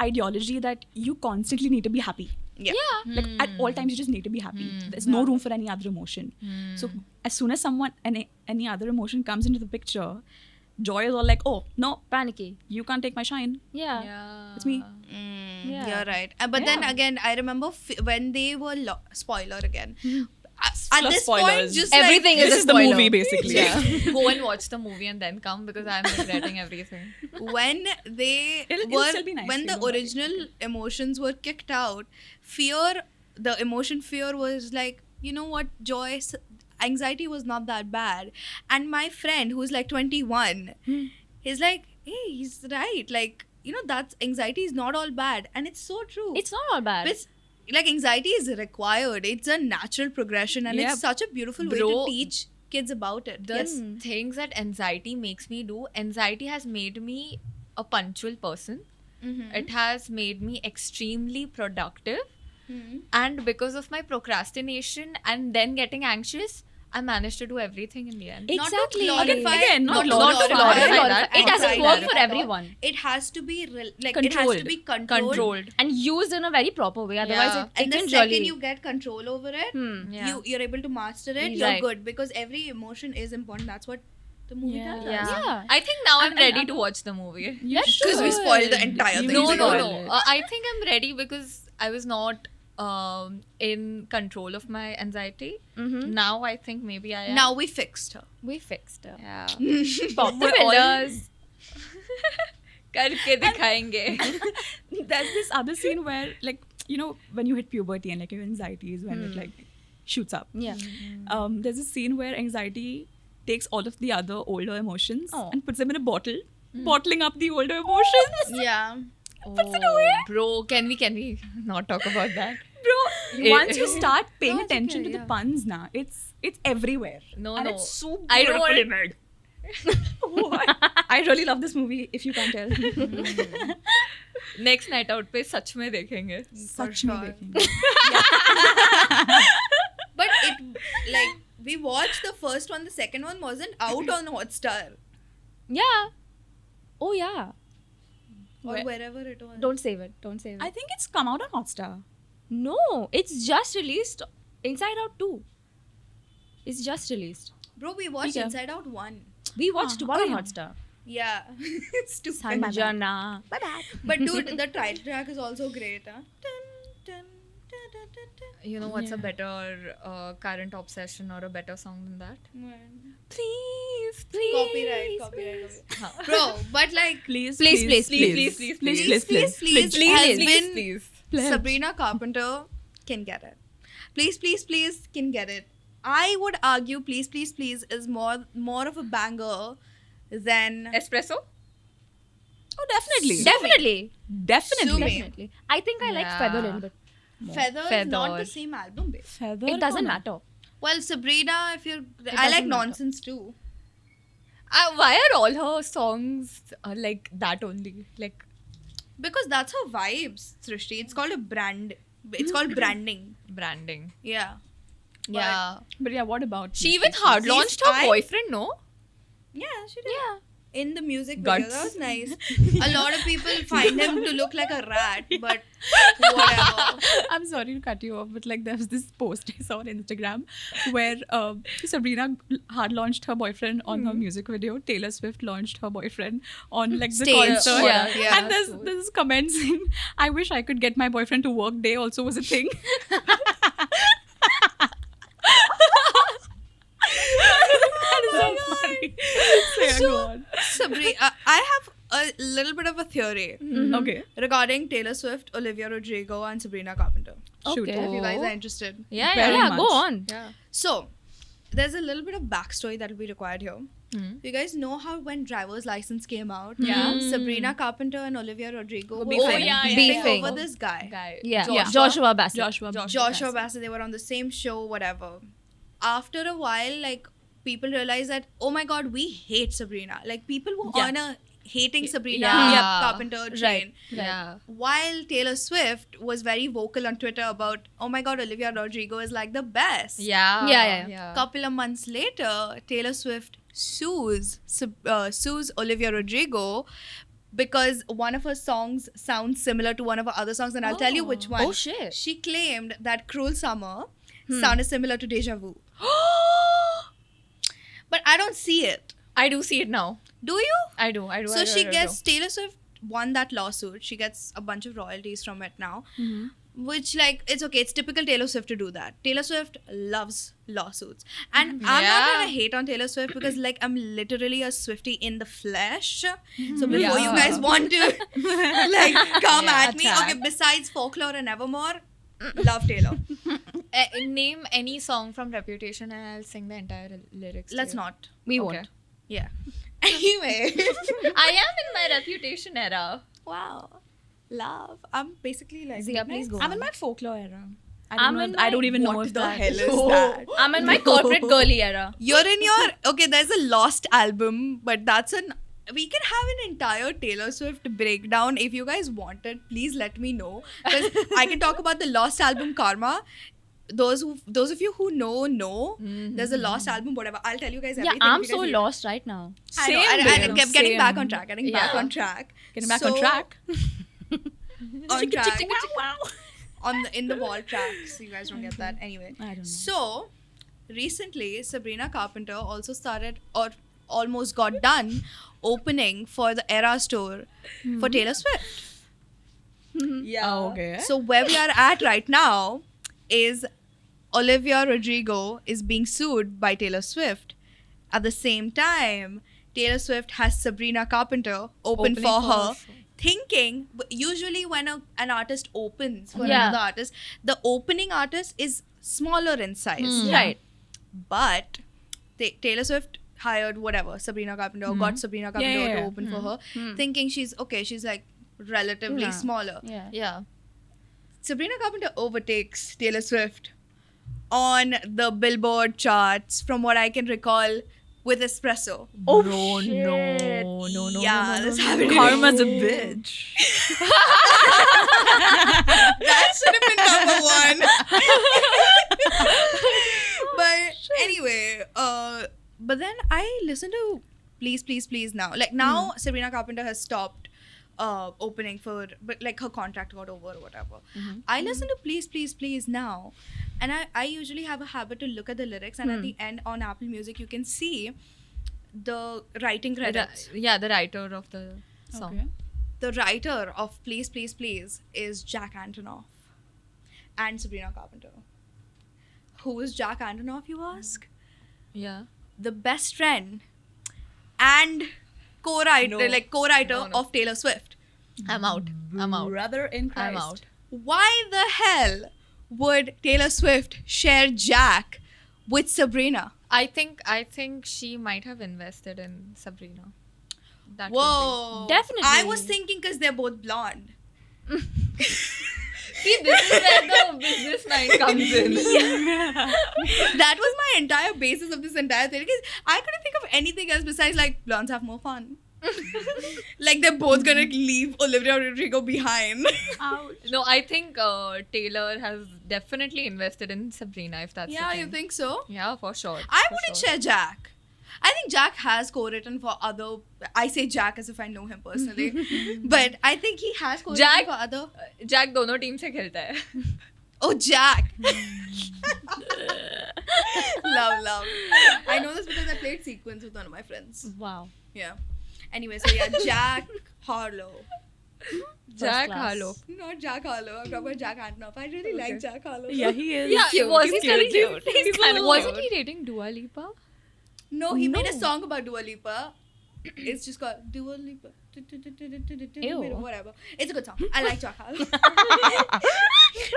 ideology that you constantly need to be happy. Yeah. Like at all times you just need to be happy. There's no room for any other emotion. So as soon as any other emotion comes into the picture, Joy is all like, oh no, Panicky. you can't take my shine. Yeah. It's me. Yeah. You're right. But then Yeah. again, I remember when they were spoiler again. At Plus this spoilers. point, just Everything like, is This a is the spoiler. movie basically. Yeah. Go and watch the movie and then come because I'm regretting everything. when they It'll were still be nice, when you the don't worry. original emotions were kicked out, the emotion fear was like, you know what, Joy, anxiety was not that bad. And my friend who's like 21, he's like, hey, he's right, like, you know, that's anxiety is not all bad, and it's so true. It's not all bad. It's like anxiety is required. It's a natural progression, and Yep. it's such a beautiful way Bro, to teach kids about it. The Yes. things that anxiety makes me do, anxiety has made me a punctual person. It has made me extremely productive. And because of my procrastination and then getting anxious, I managed to do everything in the end. Exactly. Not to glorify, Again, not to glorify glorify that. It doesn't anxiety work for at all. everyone. It has to be it has to Controlled. be controlled. And used in a very proper way. Otherwise, Yeah. it And the can second really... you get control over it, Yeah. you're able to master it. Right. You're good, because every emotion is important. That's what the movie Yeah. does. Yeah. I think now I'm And- ready and- to watch the movie. Because we spoiled the entire thing. No. spoiled it. I think I'm ready because I was not in control of my anxiety. Now I think maybe I am. Now we fixed her. We fixed it. Yeah. Pop the We're all- pillars. करके दिखाएंगे. There's this other scene where, like, you know, when you hit puberty and like your anxiety is when it like shoots up. Yeah. There's a scene where anxiety takes all of the other older emotions Oh. and puts them in a bottle, bottling up the older emotions. Yeah. Puts it away? Bro, can we not talk about that? Bro, once you start paying No, it's attention okay, to the yeah. puns now, it's everywhere. No, and no. it's so I don't beautifully want- made. I really love this movie, if you can't tell. Next night out पे सच में देखेंगे. Such sure. me making. But it, like, we watched the first one, the second one wasn't out on Hotstar Yeah. Oh yeah. or Where- wherever it was. Don't save it. Don't save it. I think it's come out on Hotstar. No, it's just released. Inside Out 2. It's just released. Bro, we watched Yeah. Inside Out 1. We watched one on yeah. Hotstar. Yeah. Stupid. Sanjana. But dude, the title track is also great. Huh? Dun, dun, dun, dun, dun, dun. You know what's a better current obsession or a better song than that? Please, Copyright. Bro, but like, Please, Please, please, please, please, please, please, please, has please, been please. Sabrina Carpenter can get it. Please can get it. I would argue please is more of a banger than Espresso? Oh, definitely. Definitely. Definitely. Sue me. Definitely. I think I like Yeah. Feather a little bit. Feather is not Feather. the same album, babe. Feather. It doesn't matter. Well, Sabrina, if you're, I like doesn't matter. Nonsense too. Why are all her songs like that only? Like, Because that's her vibes, Srishti. It's called a brand. It's called branding. branding. Yeah. Yeah. But yeah, what about She Please, even Please, hard Please, launched her I- boyfriend, no? Yeah, she did. Yeah. In the music video, Guts. that was nice. A lot of people find him to look like a rat, but whatever. I'm sorry to cut you off, but like there was this post I saw on Instagram where Sabrina hard launched her boyfriend on her music video. Taylor Swift launched her boyfriend on like the Stage. concert. Yeah. And there's comments saying, I wish I could get my boyfriend to work day also was a thing. That is so funny. So, yeah, go on. Sabrina, I have a little bit of a theory Okay. regarding Taylor Swift, Olivia Rodrigo, and Sabrina Carpenter. Shoot. Okay. If you guys are interested. Yeah, Very Yeah, much. go on. Yeah. So, there's a little bit of backstory that will be required here. Hmm. You guys know how when Driver's License came out, Yeah. Sabrina Carpenter and Olivia Rodrigo were beefing. Beefing. over this guy. Yeah. Joshua. Joshua Bassett. Joshua Bassett, they were on the same show, whatever. After a while, like, people realized that, oh my god, we hate Sabrina. Like, people were Yeah. on a hating Sabrina Yeah. Carpenter train. Yeah. While Taylor Swift was very vocal on Twitter about, oh my god, Olivia Rodrigo is like the best. Yeah. Yeah. Couple of months later, Taylor Swift sues Olivia Rodrigo because one of her songs sounds similar to one of her other songs, and I'll tell you which one. Oh, shit. She claimed that Cruel Summer sounded similar to Deja Vu. But I don't see it. I do see it now. Do you? I do. So she gets, Taylor Swift won that lawsuit. She gets a bunch of royalties from it now. Which, like, it's okay. It's typical Taylor Swift to do that. Taylor Swift loves lawsuits. And I'm not Yeah. going to hate on Taylor Swift because, like, I'm literally a Swiftie in the flesh. So before you Yeah. guys want to, like, come Yeah, at me. attack. Okay, besides Folklore and Evermore, love Taylor. Name any song from Reputation and I'll sing the entire lyrics. to Let's you. not. We Okay. won't. Yeah. Anyway. I am in my Reputation era. Wow. Love. I'm basically like... Zia, please go I'm on. in my folklore era. I don't even know what if the that hell is that? I'm in my corporate girly era. You're in your... Okay, there's a Lost album, but that's an... We can have an entire Taylor Swift breakdown. If you guys want it, please let me know. Because I can talk about the Lost album Karma. Those of you who know. There's a Lost album, whatever. I'll tell you guys Yeah, everything. I'm if you so guys- lost right now. I know. Same, I babe. kept getting back Same. on track. Getting back Yeah. on track. Getting back So- on track. On track. Wow. In the wall tracks. You guys don't get that. Anyway. I don't know. So, recently, Sabrina Carpenter also started or almost got done opening for the Era store for Taylor Swift. Yeah. Oh, okay. So, where we are at right now is Olivia Rodrigo is being sued by Taylor Swift. At the same time, Taylor Swift has Sabrina Carpenter open Opening for for her. her. Thinking, usually when an artist opens for Yeah. another artist, the opening artist is smaller in size. Right. But Taylor Swift hired whatever Sabrina Carpenter, got Sabrina Carpenter Yeah. to open for her, thinking she's like relatively Yeah. smaller. Yeah. Yeah. Sabrina Carpenter overtakes Taylor Swift on the Billboard charts, from what I can recall, with Espresso. Oh, Bro, shit. no, Yeah, that's happening. Karma's a bitch. That should have been number one. But anyway, but then I listen to Please, Please, Please now. Like now, Sabrina Carpenter has stopped opening for, but like her contract got over or whatever. I listen to Please, Please, Please now, and I usually have a habit to look at the lyrics, and at the end on Apple Music you can see the writing credits. Yeah, the writer of the song. Okay. The writer of Please, Please, Please is Jack Antonoff and Sabrina Carpenter. Who is Jack Antonoff, you ask? Yeah. The best friend and co-writer No. of Taylor Swift. I'm out. Brother in Christ. I'm out. Why the hell would Taylor Swift share Jack with Sabrina? I think she might have invested in Sabrina. That could Whoa. Definitely. I was thinking because they're both blonde. be. See, this is where the business mind comes in. That was my entire basis of this entire thing. Because I couldn't think of anything else besides like blondes have more fun. Like they're both gonna leave Olivia Rodrigo behind. No, I think Taylor has definitely invested in Sabrina, if that's Yeah, the you thing. think so? Yeah, for sure. I for wouldn't sure. share Jack. I think Jack has co-written for other. I say Jack as if I know him personally, but I think he has co-written Jack- for other. Jack दोनों team से खेलता है. Oh, Jack! love. I know this because I played Sequence with one of my friends. Wow. Yeah. Anyway, so yeah, Jack Harlow. Jack class. Harlow. Not Jack Harlow. I'm talking about Jack Antonoff. I really like Jack Harlow. Yeah, he is. Yeah, cute. was He's he very dating? cute. He's And so wasn't cute. he dating Dua Lipa? No, he made a No. song about Dua Lipa. It's just called Dua Lipa. Ew. Whatever. It's a good song. I like Jack Harlow.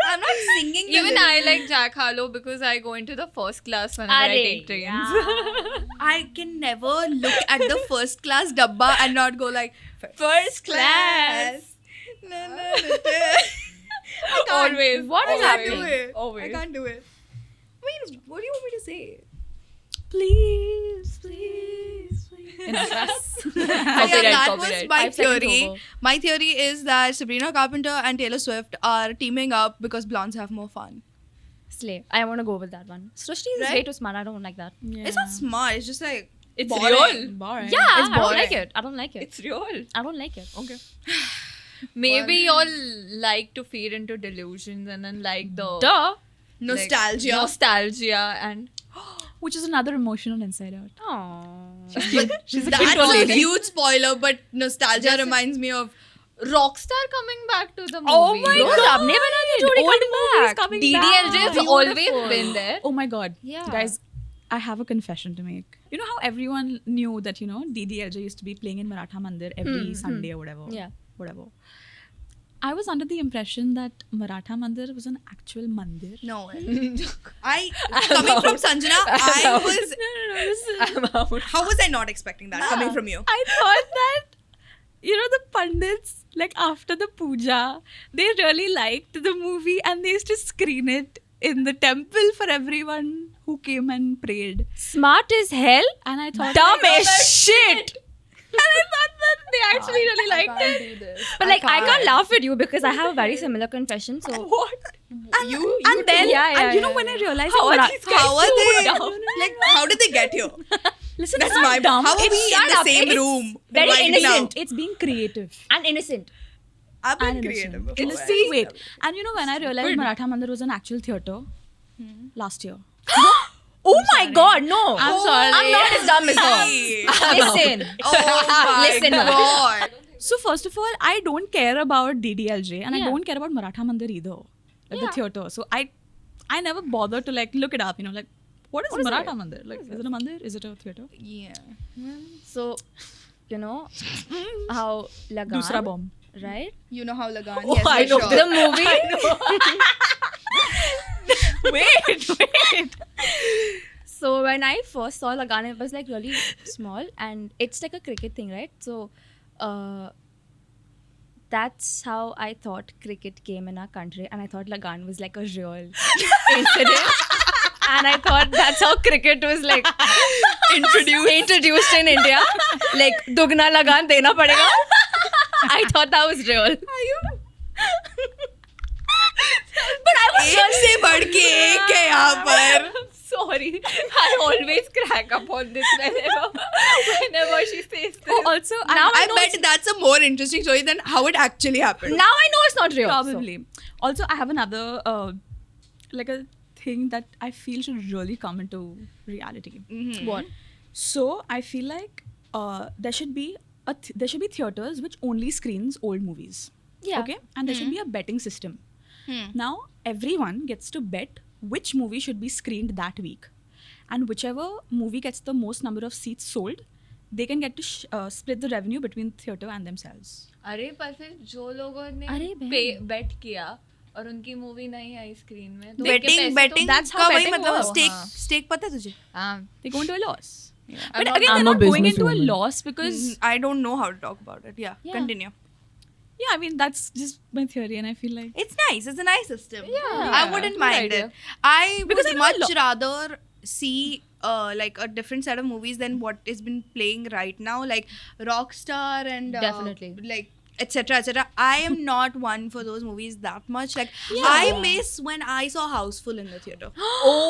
I'm not singing the Even lyrics. I like Jack Harlow because I go into the first class whenever I Arey, take trains. yeah. I can never look at the first class dabba and not go like First class. Na, na, na, na. I can't. Always. What I is can't happening? do it. Always. I can't do it. I mean, what do you want me to say? Please, please, please. Yeah, Copyright, that copyright. was my 5 seconds theory. over. My theory is that Sabrina Carpenter and Taylor Swift are teaming up because blondes have more fun. Slay. I want to go with that one. Srushti is Right? way too smart. I don't like that. Yeah. It's not smart. It's just like It's boring. real. boring. Yeah, It's I don't boring. like it. I don't like it. It's real. I don't like it. Okay. Maybe y'all like to feed into delusions and then like the Duh. Nostalgia. like, nostalgia and Which is another emotional inside out. Aww. She's a That's cute a lady. huge spoiler, but nostalgia reminds me of Rockstar coming back to the movie. Oh my Bro, god. Abne bana di jodi Old coming movies back. coming DDLJ has back. always Beautiful. been there. Oh my god. Yeah. Guys, I have a confession to make. You know how everyone knew that, DDLJ used to be playing in Maratha Mandir every Sunday or whatever? Yeah. Whatever. I was under the impression that Maratha Mandir was an actual mandir. no way. Coming from Sanjana, I was. I'm out. How was I not expecting that coming from you? I thought that, the Pandits, like after the puja, they really liked the movie and they used to screen it in the temple for everyone who came and prayed. Smart as hell. And I thought, Dumb as shit. and I thought that they actually really liked it. But like, I can't laugh at you because I have a very similar confession. So What? And, You and then, Yeah, and yeah, when I realized How are Mara- these guys How are so they? dumb? Like, how did they get here? listen, That's it's my not dumb. How are we It's- in shut the up. same It's room? very right innocent. now? It's being creative. and innocent. I've been And creative. innocent. before. Innocent. Wait. And when I realized Good. Maratha Mandir was an actual theatre last year. Oh my god, no. I'm sorry. I'm not as dumb as Hey. her. Listen. Oh my Listen up. god. So first of all, I don't care about DDLJ and I Yeah. don't care about Maratha Mandir either. Like Yeah. the theatre. So I never bothered to look it up, like what is What is Maratha it? Mandir? Like, is it a mandir? Is it a theatre? Yeah. So, how Lagan, Dusra bomb. right? You know how Lagan. Oh, yes, I for know sure. The movie. Wait. So when I first saw Lagan, it was like really small, and it's like a cricket thing, right? So that's how I thought cricket came in our country, and I thought Lagan was like a real incident, and I thought that's how cricket was like introduced in India. Like dugna Lagan dena padega. I thought that was real. But I was एक से बढ़ के एक है यहाँ पर. Sorry, I always crack up on this whenever she says this. Also now I I know bet that's a more interesting story than how it actually happened. now I know it's not real. Probably. Also, I have another like a thing that I feel should really come into reality. So, what? So I feel like there should be theaters which only screens old movies. Yeah. Okay, and there should be a betting system. Now everyone gets to bet which movie should be screened that week, and whichever movie gets the most number of seats sold, they can get to split the revenue between theater and themselves. अरे पर फिर जो लोगों अरे ने बहन। बेट किया और उनकी मूवी नहीं आई स्क्रीन में तो Betting that's how का वही betting मतलब works. stake पता है तुझे? They go into a loss. I'm But not- again, I'm they're a not going into a businesswoman. loss because I don't know how to talk about it. Yeah, Yeah. continue. yeah, I mean that's just my theory, and I feel like It's nice. It's a nice system. Yeah. I wouldn't Good mind idea. it. I Because would I know a much rather see like a different set of movies than what is been playing right now, like Rockstar and Definitely. like etc. etc. I am not one for those movies that much. Like I miss when I saw Houseful in the theater.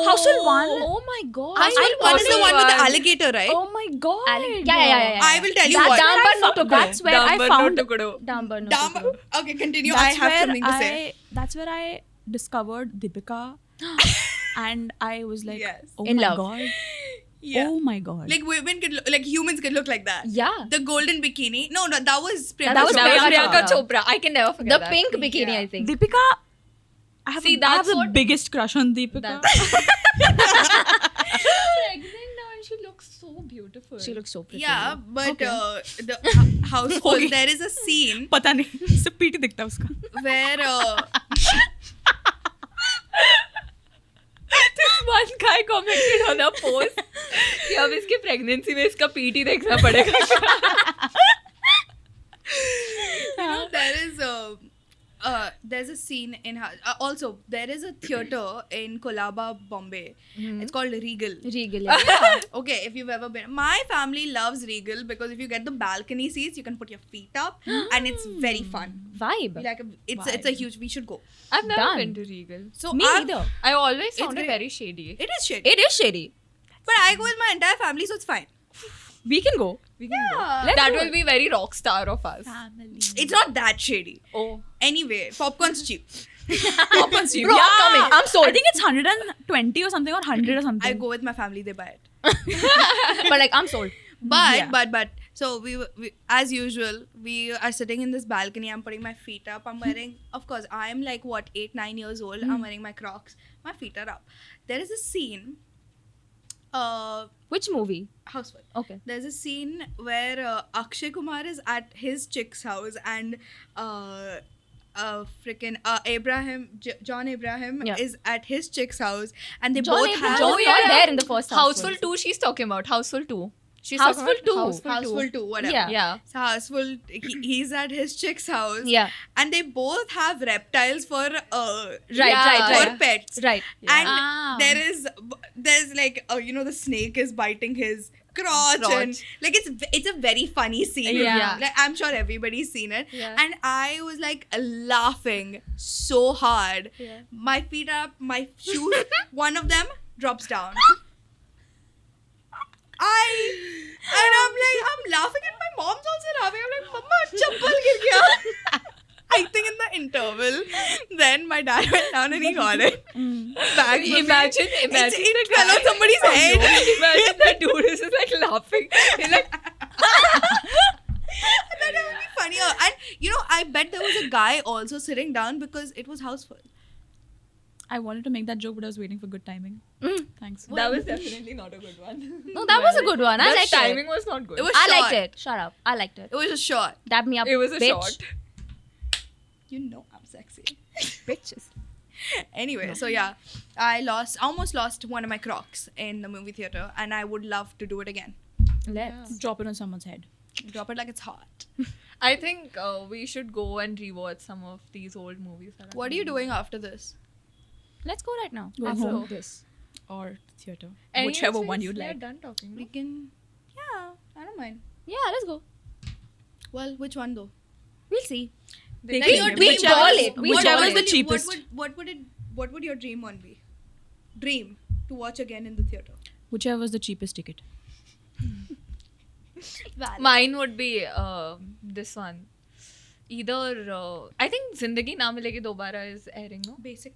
Houseful 1. Oh my god. Houseful one is the one with the alligator, right? Oh my god! Yeah. I will tell you That what. Dambar no tukdo. That's where I found. Dambar no Damn. tukdo. Okay, continue. That's I have where something to say. That's where I discovered Deepika, and I was like, Yes. oh In my love. god! Yeah. Oh my god! Like women could like humans could look like that. Yeah. The golden bikini. No, that was Priyanka That was Chopra. Priyanka Chopra. I can never forget The that. pink bikini, Yeah. I think. Deepika. I have, See, I have that's the what- biggest crush on Deepika. Pregnant now and she looks so beautiful. She looks so pretty. Yeah, but Okay. the Houseful, Okay. there is a scene पता नहीं सिर्फ पीठ दिखता उसका. where This one guy commented on a post कि अब इसके pregnancy में इसका पीठ ही देखना पड़ेगा. there's a scene in also there is a theater in Colaba, Bombay. It's called Regal. Regal. Yeah. Okay, if you've ever been, my family loves Regal because if you get the balcony seats, you can put your feet up, and it's very fun. Vibe. Like it's a huge. We should go. I've never Done. been to Regal. So Me I've- neither. I always found great. it very shady. It is shit, It is shady. but I go with my entire family, so it's fine. We can go. We can go. Yeah. That will be very rock star of us. It's not that shady. Oh. Anyway, popcorn's cheap. Popcorn's cheap. Bro, I'm coming. I'm sold. I think it's 120 or something, or 100 or something. I go with my family; they buy it. But like, I'm sold. But so we as usual we are sitting in this balcony. I'm putting my feet up. I'm wearing, of course, I'm like what 8-9 years old. I'm wearing my Crocs. My feet are up. There is a scene. Which movie? Houseful. Okay. There's a scene where Akshay Kumar is at his chick's house and John Abraham Yeah. is at his chick's house and they John both Abraham have was not there in the first Houseful 2 she's talking about. Houseful 2. She's Houseful talking about 2. Houseful 2, whatever. Yeah. Yeah. So Houseful, he's at his chick's house. Yeah. And they both have reptiles for Right. pets. Right. And Ah. there's like the snake is biting his crotch and like it's a very funny scene. Yeah. Like I'm sure everybody's seen it. Yeah. And I was like laughing so hard. Yeah. My feet are up, my shoes, one of them drops down. I'm laughing and my mom's also laughing. I'm like, Mama, chappal gir gaya. I think in the interval, then my dad went down and he got it. Back for me. Imagine It the fell on somebody's head. Imagine that dude is just like laughing. He's like, That would be funnier. And I bet there was a guy also sitting down because it was Houseful. I wanted to make that joke, but I was waiting for good timing. Thanks. that was definitely not a good one. No, that was a good one. I The liked timing it. was not good. It was I short. liked it. Shut up. I liked it. It was just short. Dab me up. It was a bitch. short. You know I'm sexy. Bitches. Anyway, so yeah, I almost lost one of my Crocs in the movie theater, and I would love to do it again. Let's. Drop it on someone's head. Drop it like it's hot. I think we should go and rewatch some of these old movies. that What are you doing after this? Let's go right now. Go After home. this. Or theater. Anyways, Whichever one you'd we are like. done talking. We can. Yeah, I don't mind. Yeah, let's go. Well, which one though? We'll see. Take We- it. we Whichever- ball it. We Whichever ball is the it. cheapest. What would your dream one be? Dream to watch again in the theater. Whichever is the cheapest ticket. Mine would be this one. Either I think Zindagi Na Milegi Dobara is airing, no? Basic.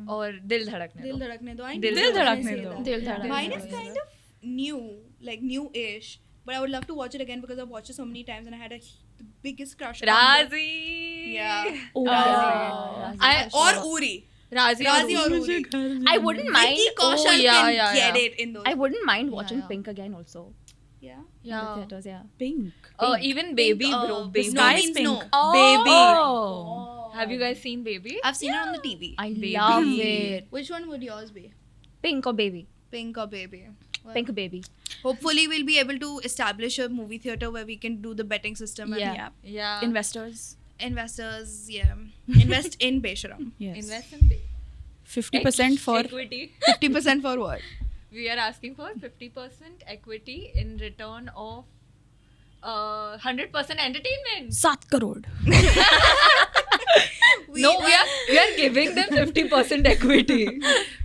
Or Dil Dhadakne Dil Do. Dhadakne Do. I Dil knew Dhadakne you were Do. gonna say Dil that. Dhadakne Mine Do, is yeah. kind of new, like new-ish. But I would love to watch it again because I've watched it so many times and I had the biggest crush. on the- Razi. Yeah. Oh, I- Or Uri. Razi or Uri. I wouldn't mind. Vicky Kaushal yeah, can yeah, get yeah. it in those. I wouldn't mind watching yeah. Pink again also. Yeah. In the Yeah. theaters, yeah. Pink. Even Baby, bro. the Baby. sky Sky means Pink. no. Oh. Have you guys seen Baby? I've seen it on the TV. I Baby. love it. Which one would yours be? Pink or baby? Pink or Baby? Well, Pink or baby. Hopefully, we'll be able to establish a movie theater where we can do the betting system and Yeah. Yeah. Investors. investors, invest in Besharam. Yes. Invest in Baby. 50% for equity. 50% for what? We are asking for 50% equity in return of 100% entertainment. 7 crore. We are giving them 50% equity.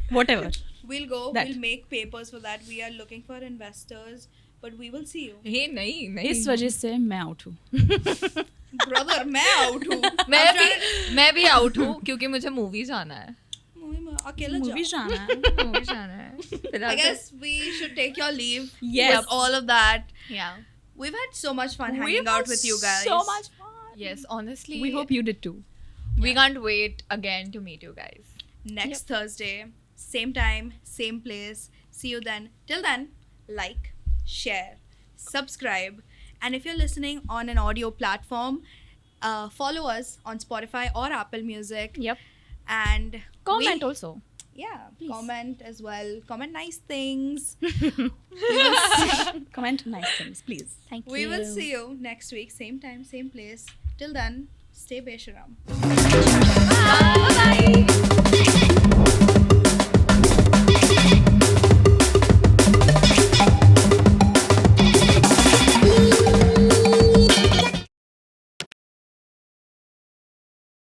Whatever. We'll go. That. We'll make papers for that. We are looking for investors, but we will see you, Hey, नहीं इस वजह से मैं out हूँ. brother. मैं out हूँ. मैं भी आउट हूँ क्योंकि मुझे मूवी जाना है. Movie में अकेला Movie जाओ. जाना है. मूवी जाना है. I फिलहाल guess we should take your leave. Yes. With all of that. yeah. We've had so much fun hanging We've out had with you guys. So much fun. Yes, honestly. We hope you did too. we can't wait again to meet you guys. Next Thursday, same time, same place. See you then. Till then, like, share, subscribe, and if you're listening on an audio platform, follow us on Spotify or Apple Music. Yep. And Comment we- also. Yeah, Please. comment as well. Comment nice things. Comment nice things, please. Thank you. We will see you next week, same time, same place. Till then, stay Besharam.